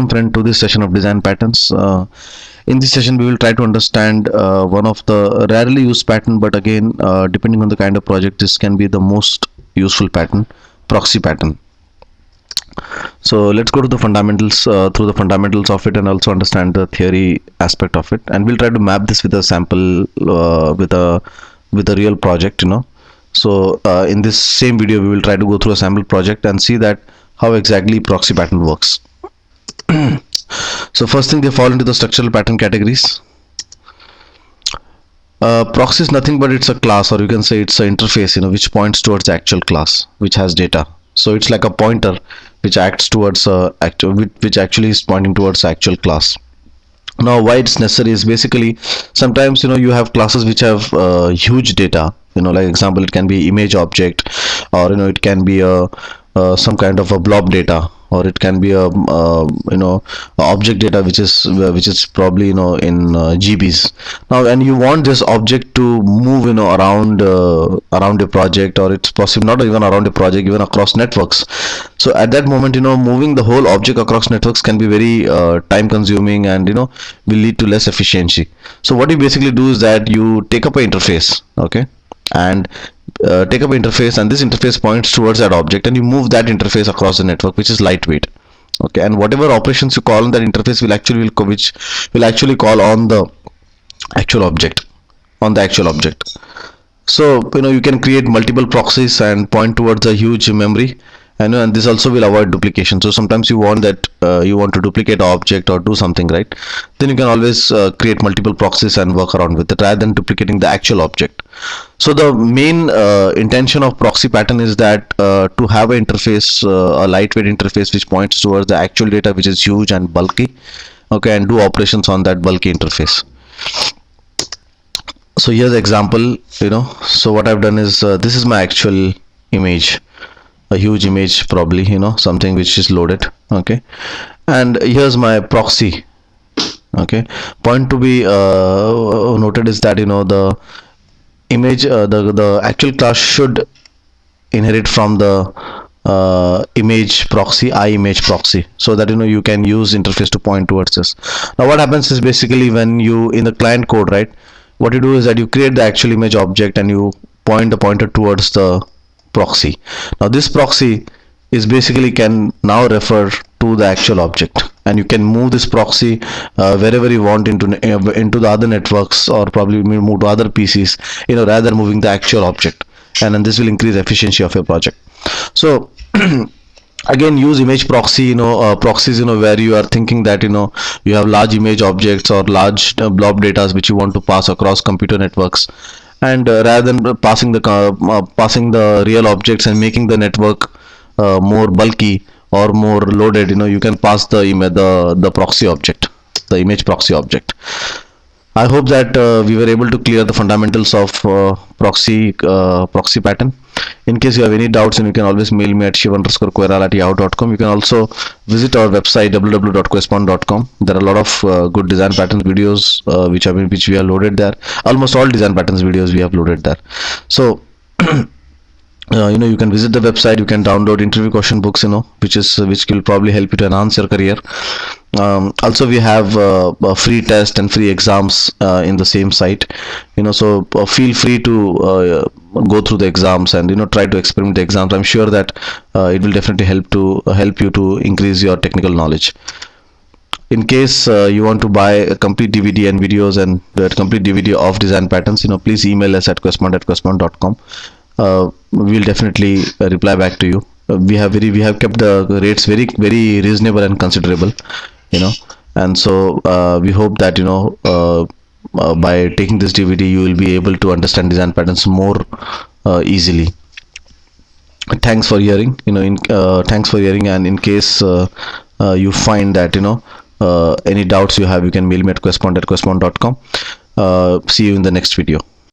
welcome friend to this session of design patterns. In this session we will try to understand one of the rarely used pattern, but again depending on the kind of project this can be the most useful pattern, proxy pattern. So let's go to the fundamentals, through the fundamentals of it, and also understand the theory aspect of it, and we'll try to map this with a sample, with a real project, So in this same video we will try to go through a sample project and see that how exactly proxy pattern works. So first thing, they fall into the structural pattern categories. Proxy is nothing but it's a class, or you can say it's an interface, which points towards the actual class which has data. So it's like a pointer which acts towards which actually is pointing towards the actual class. Now why it's necessary is basically sometimes you have classes which have huge data, like example, it can be image object, or it can be a some kind of a blob data, or it can be a object data which is probably in GBs. Now, and you want this object to move around a project, or it's possible not even around a project, even across networks. So at that moment, moving the whole object across networks can be very time consuming, and will lead to less efficiency. So what you basically do is that you take up an interface, okay, and take up an interface, and this interface points towards that object, and you move that interface across the network, which is lightweight, okay, and whatever operations you call on that interface will actually call on the actual object, So you can create multiple proxies and point towards a huge memory, and this also will avoid duplication. So sometimes you want that you want to duplicate an object or do something, right? Then you can always create multiple proxies and work around with it rather than duplicating the actual object. So the main intention of proxy pattern is that to have an interface, a lightweight interface which points towards the actual data, which is huge and bulky, okay, and do operations on that bulky interface. So here's the example. So what I've done is this is my actual image, a huge image, probably something which is loaded, okay, and here's my proxy, okay. Point to be noted is that the image, the actual class should inherit from the image proxy, image proxy, so that you can use interface to point towards this. Now what happens is basically when you in the client code, right, what you do is that you create the actual image object and you point the pointer towards the proxy. Now this proxy is basically can now refer to the actual object, and you can move this proxy wherever you want into the other networks, or probably move to other PCs, rather than moving the actual object, and then this will increase efficiency of your project. So again, use image proxy, proxies, where you are thinking that you have large image objects or large blob data which you want to pass across computer networks, and rather than passing the real objects and making the network more bulky or more loaded, you can pass the proxy object, the image proxy object. I hope that we were able to clear the fundamentals of proxy pattern. In case you have any doubts, and you can always mail me at shiv_koiral@yahoo.com. You can also visit our website www.questpond.com. There are a lot of good design patterns videos which we have loaded there. Almost all design patterns videos we have loaded there. So you can visit the website. You can download interview question books, which will probably help you to enhance your career. Also we have a free test and free exams in the same site, so feel free to go through the exams and try to experiment the exams. I'm sure that it will definitely help you to increase your technical knowledge. In case you want to buy a complete DVD and videos, and the complete DVD of design patterns, please email us at questpond@questpond.com. We'll definitely reply back to you. We have kept the rates very, very reasonable and considerable, and so we hope that by taking this DVD you will be able to understand design patterns more easily. Thanks for hearing. And in case you find that any doubts you have, you can mail me at questpond@questpond.com. See you in the next video.